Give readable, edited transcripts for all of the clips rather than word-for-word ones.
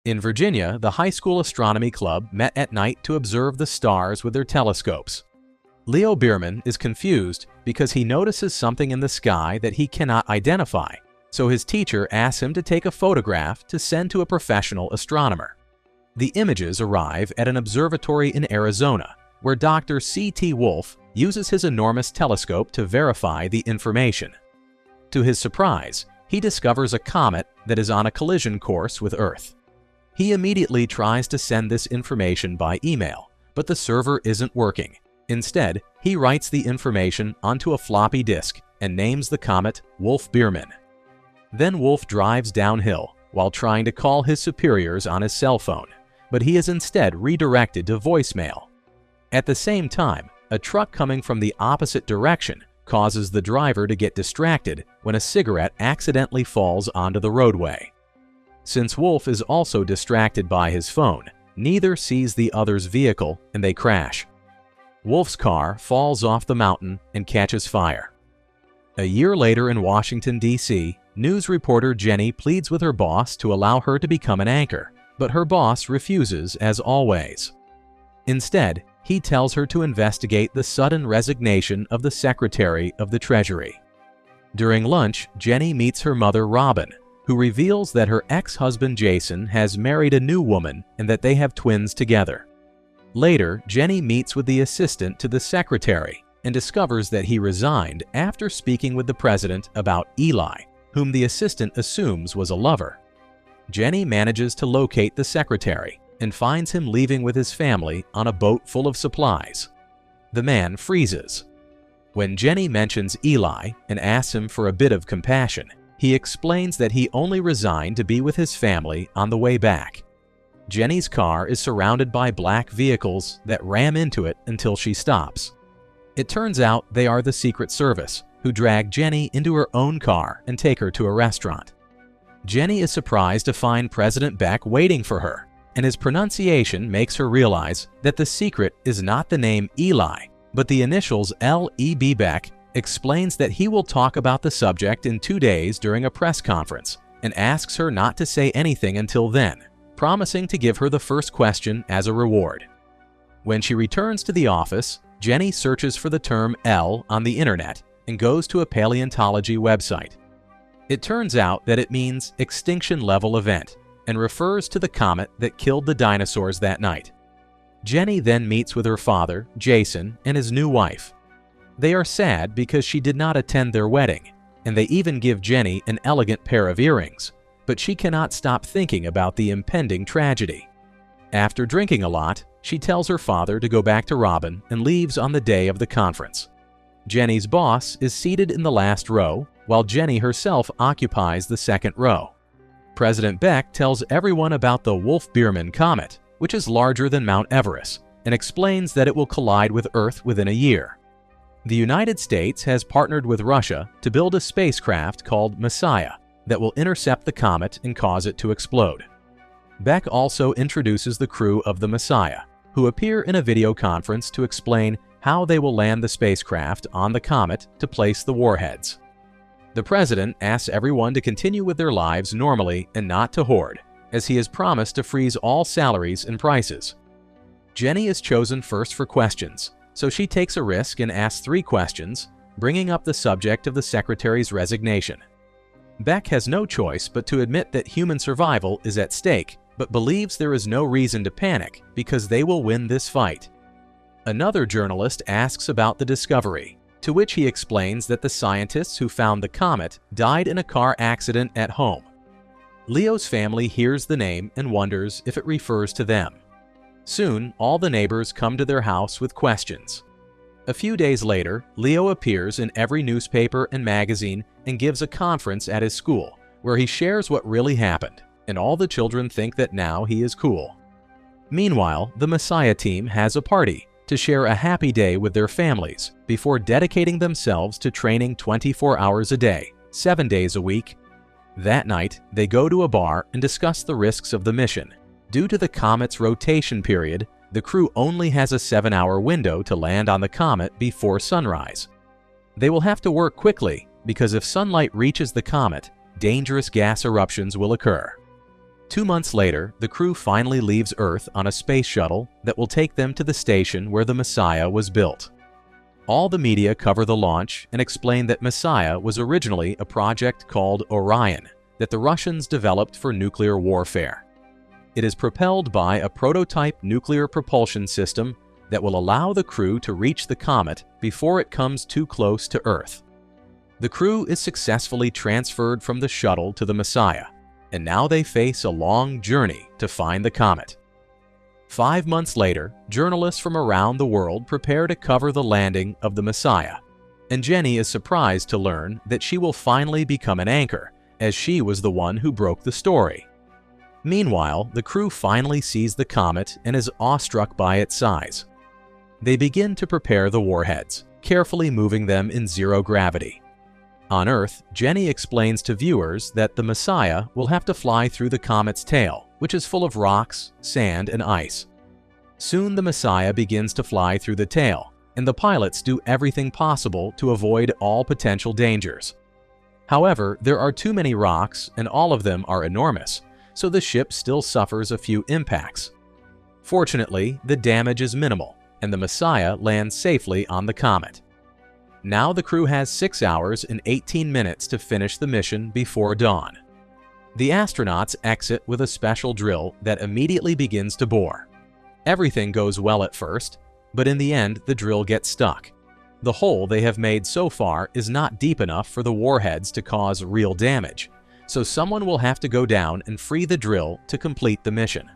In Virginia, the high school astronomy club met at night to observe the stars with their telescopes. Leo Bierman is confused because he notices something in the sky that he cannot identify, so his teacher asks him to take a photograph to send to a professional astronomer. The images arrive at an observatory in Arizona, where Dr. C.T. Wolf uses his enormous telescope to verify the information. To his surprise, he discovers a comet that is on a collision course with Earth. He immediately tries to send this information by email, but the server isn't working. Instead, he writes the information onto a floppy disk and names the comet Wolf-Bierman. Then Wolf drives downhill while trying to call his superiors on his cell phone, but he is instead redirected to voicemail. At the same time, a truck coming from the opposite direction causes the driver to get distracted when a cigarette accidentally falls onto the roadway. Since Wolf is also distracted by his phone, neither sees the other's vehicle and they crash. Wolf's car falls off the mountain and catches fire. A year later in Washington, D.C., news reporter Jenny pleads with her boss to allow her to become an anchor, but her boss refuses as always. Instead, he tells her to investigate the sudden resignation of the Secretary of the Treasury. During lunch, Jenny meets her mother, Robin, who reveals that her ex-husband Jason has married a new woman and that they have twins together. Later, Jenny meets with the assistant to the secretary and discovers that he resigned after speaking with the president about Eli, whom the assistant assumes was a lover. Jenny manages to locate the secretary and finds him leaving with his family on a boat full of supplies. The man freezes. When Jenny mentions Eli and asks him for a bit of compassion, he explains that he only resigned to be with his family on the way back. Jenny's car is surrounded by black vehicles that ram into it until she stops. It turns out they are the Secret Service, who drag Jenny into her own car and take her to a restaurant. Jenny is surprised to find President Beck waiting for her, and his pronunciation makes her realize that the secret is not the name Eli, but the initials L.E.B. Beck explains that he will talk about the subject in 2 days during a press conference and asks her not to say anything until then, promising to give her the first question as a reward. When she returns to the office, Jenny searches for the term L on the internet and goes to a paleontology website. It turns out that it means extinction level event and refers to the comet that killed the dinosaurs that night. Jenny then meets with her father, Jason, and his new wife. They are sad because she did not attend their wedding, and they even give Jenny an elegant pair of earrings, but she cannot stop thinking about the impending tragedy. After drinking a lot, she tells her father to go back to Robin and leaves on the day of the conference. Jenny's boss is seated in the last row, while Jenny herself occupies the second row. President Beck tells everyone about the Wolf-Bierman comet, which is larger than Mount Everest, and explains that it will collide with Earth within a year. The United States has partnered with Russia to build a spacecraft called Messiah that will intercept the comet and cause it to explode. Beck also introduces the crew of the Messiah, who appear in a video conference to explain how they will land the spacecraft on the comet to place the warheads. The president asks everyone to continue with their lives normally and not to hoard, as he has promised to freeze all salaries and prices. Jenny is chosen first for questions, so she takes a risk and asks 3 questions, bringing up the subject of the secretary's resignation. Beck has no choice but to admit that human survival is at stake, but believes there is no reason to panic because they will win this fight. Another journalist asks about the discovery, to which he explains that the scientists who found the comet died in a car accident at home. Leo's family hears the name and wonders if it refers to them. Soon, all the neighbors come to their house with questions. A few days later, Leo appears in every newspaper and magazine and gives a conference at his school, where he shares what really happened, and all the children think that now he is cool. Meanwhile, the Messiah team has a party to share a happy day with their families before dedicating themselves to training 24 hours a day, 7 days a week. That night, they go to a bar and discuss the risks of the mission. Due to the comet's rotation period, the crew only has a 7-hour window to land on the comet before sunrise. They will have to work quickly because if sunlight reaches the comet, dangerous gas eruptions will occur. 2 months later, the crew finally leaves Earth on a space shuttle that will take them to the station where the Messiah was built. All the media cover the launch and explain that Messiah was originally a project called Orion that the Russians developed for nuclear warfare. It is propelled by a prototype nuclear propulsion system that will allow the crew to reach the comet before it comes too close to Earth. The crew is successfully transferred from the shuttle to the Messiah, and now they face a long journey to find the comet. 5 months later, journalists from around the world prepare to cover the landing of the Messiah, and Jenny is surprised to learn that she will finally become an anchor, as she was the one who broke the story. Meanwhile, the crew finally sees the comet and is awestruck by its size. They begin to prepare the warheads, carefully moving them in zero gravity. On Earth, Jenny explains to viewers that the Messiah will have to fly through the comet's tail, which is full of rocks, sand, and ice. Soon the Messiah begins to fly through the tail, and the pilots do everything possible to avoid all potential dangers. However, there are too many rocks, and all of them are enormous, so the ship still suffers a few impacts. Fortunately, the damage is minimal, and the Messiah lands safely on the comet. Now the crew has 6 hours and 18 minutes to finish the mission before dawn. The astronauts exit with a special drill that immediately begins to bore. Everything goes well at first, but in the end the drill gets stuck. The hole they have made so far is not deep enough for the warheads to cause real damage, so someone will have to go down and free the drill to complete the mission.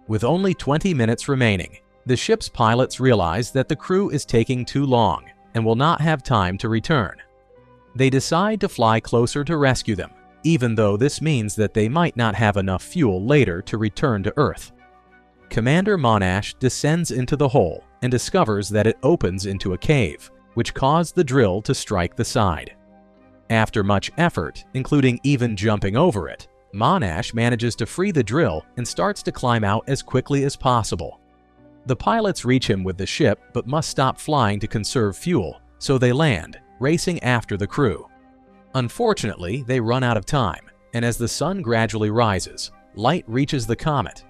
With only 20 minutes remaining, the ship's pilots realize that the crew is taking too long and will not have time to return. They decide to fly closer to rescue them, even though this means that they might not have enough fuel later to return to Earth. Commander Monash descends into the hole and discovers that it opens into a cave, which caused the drill to strike the side. After much effort, including even jumping over it, Monash manages to free the drill and starts to climb out as quickly as possible. The pilots reach him with the ship but must stop flying to conserve fuel, so they land, racing after the crew. Unfortunately, they run out of time, and as the sun gradually rises, light reaches the comet.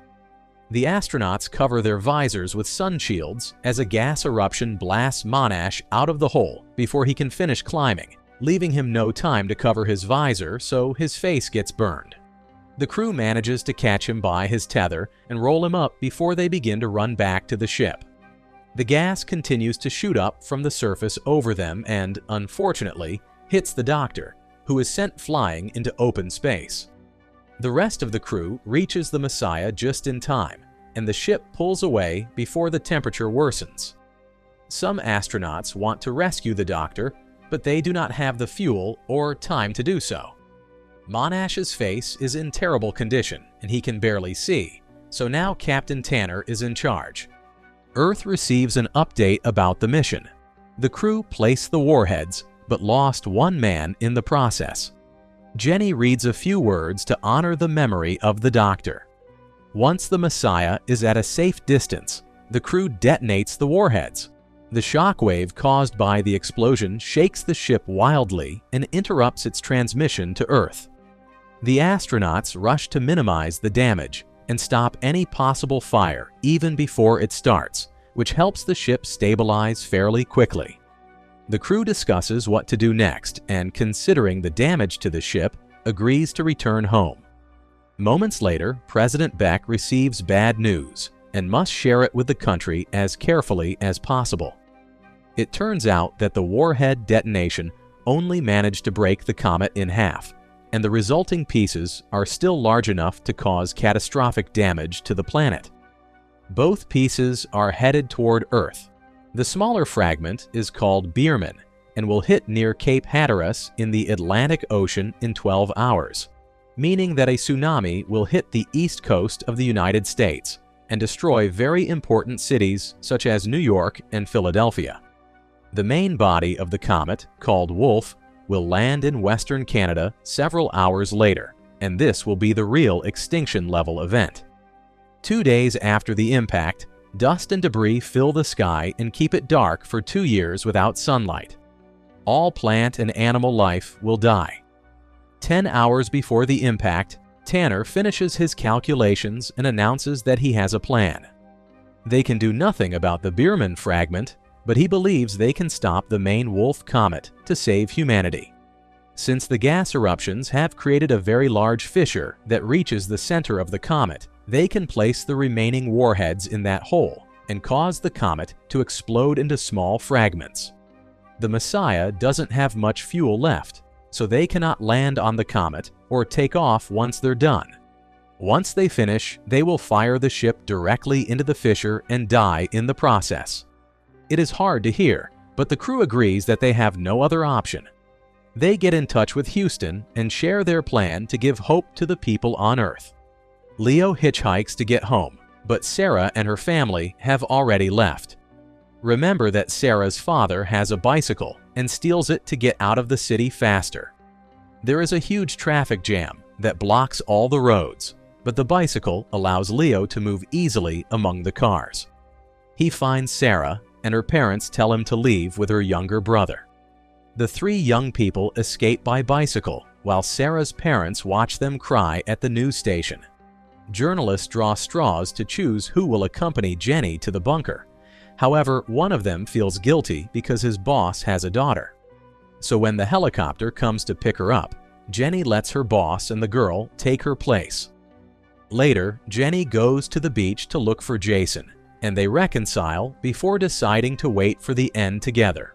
The astronauts cover their visors with sun shields as a gas eruption blasts Monash out of the hole before he can finish climbing, leaving him no time to cover his visor, so his face gets burned. The crew manages to catch him by his tether and roll him up before they begin to run back to the ship. The gas continues to shoot up from the surface over them and, unfortunately, hits the doctor, who is sent flying into open space. The rest of the crew reaches the Messiah just in time, and the ship pulls away before the temperature worsens. Some astronauts want to rescue the doctor, but they do not have the fuel or time to do so. Monash's face is in terrible condition and he can barely see, so now Captain Tanner is in charge. Earth receives an update about the mission. The crew placed the warheads, but lost one man in the process. Jenny reads a few words to honor the memory of the doctor. Once the Messiah is at a safe distance, the crew detonates the warheads. The shockwave caused by the explosion shakes the ship wildly and interrupts its transmission to Earth. The astronauts rush to minimize the damage and stop any possible fire even before it starts, which helps the ship stabilize fairly quickly. The crew discusses what to do next and, considering the damage to the ship, agrees to return home. Moments later, President Beck receives bad news and must share it with the country as carefully as possible. It turns out that the warhead detonation only managed to break the comet in half, and the resulting pieces are still large enough to cause catastrophic damage to the planet. Both pieces are headed toward Earth. The smaller fragment is called Biermann and will hit near Cape Hatteras in the Atlantic Ocean in 12 hours, meaning that a tsunami will hit the east coast of the United States and destroy very important cities such as New York and Philadelphia. The main body of the comet, called Wolf, will land in Western Canada several hours later, and this will be the real extinction-level event. 2 days after the impact, dust and debris fill the sky and keep it dark for 2 years without sunlight. All plant and animal life will die. 10 hours before the impact, Tanner finishes his calculations and announces that he has a plan. They can do nothing about the Biermann fragment, but he believes they can stop the main Wolf comet to save humanity. Since the gas eruptions have created a very large fissure that reaches the center of the comet, they can place the remaining warheads in that hole and cause the comet to explode into small fragments. The Messiah doesn't have much fuel left, so they cannot land on the comet or take off once they're done. Once they finish, they will fire the ship directly into the fissure and die in the process. It is hard to hear, but the crew agrees that they have no other option. They get in touch with Houston and share their plan to give hope to the people on Earth. Leo hitchhikes to get home, but Sarah and her family have already left. Remember that Sarah's father has a bicycle and steals it to get out of the city faster. There is a huge traffic jam that blocks all the roads, but the bicycle allows Leo to move easily among the cars. He finds Sarah, and her parents tell him to leave with her younger brother. The three young people escape by bicycle, while Sarah's parents watch them cry at the news station. Journalists draw straws to choose who will accompany Jenny to the bunker. However, one of them feels guilty because his boss has a daughter. So when the helicopter comes to pick her up, Jenny lets her boss and the girl take her place. Later, Jenny goes to the beach to look for Jason, and they reconcile before deciding to wait for the end together.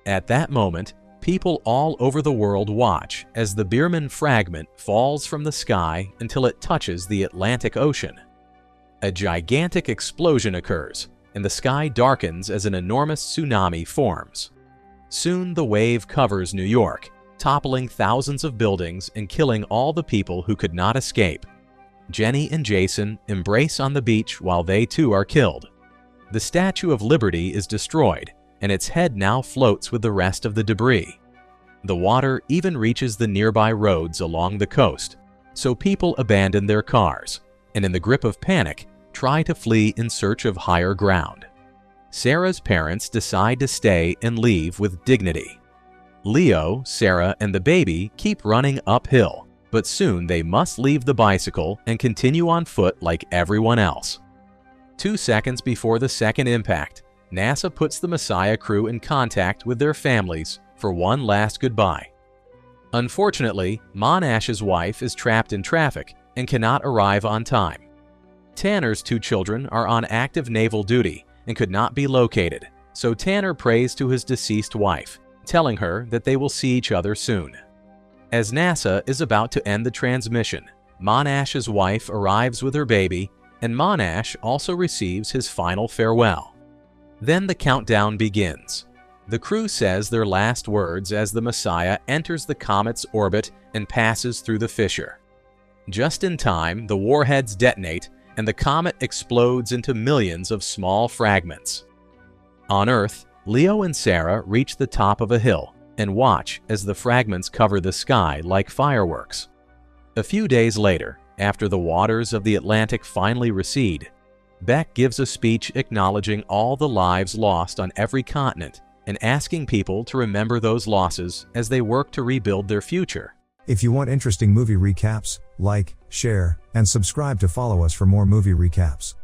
At that moment, people all over the world watch as the Biermann fragment falls from the sky until it touches the Atlantic Ocean. A gigantic explosion occurs, and the sky darkens as an enormous tsunami forms. Soon the wave covers New York, toppling thousands of buildings and killing all the people who could not escape. Jenny and Jason embrace on the beach while they too are killed. The Statue of Liberty is destroyed, and its head now floats with the rest of the debris. The water even reaches the nearby roads along the coast, so people abandon their cars, and in the grip of panic, try to flee in search of higher ground. Sarah's parents decide to stay and leave with dignity. Leo, Sarah, and the baby keep running uphill, but soon they must leave the bicycle and continue on foot like everyone else. 2 seconds before the second impact, NASA puts the Messiah crew in contact with their families for one last goodbye. Unfortunately, Monash's wife is trapped in traffic and cannot arrive on time. Tanner's 2 children are on active naval duty and could not be located, so Tanner prays to his deceased wife, telling her that they will see each other soon. As NASA is about to end the transmission, Monash's wife arrives with her baby, and Monash also receives his final farewell. Then the countdown begins. The crew says their last words as the Messiah enters the comet's orbit and passes through the fissure. Just in time, the warheads detonate and the comet explodes into millions of small fragments. On Earth, Leo and Sarah reach the top of a hill and watch as the fragments cover the sky like fireworks. A few days later, after the waters of the Atlantic finally recede, Beck gives a speech acknowledging all the lives lost on every continent and asking people to remember those losses as they work to rebuild their future. If you want interesting movie recaps, like, share, and subscribe to follow us for more movie recaps.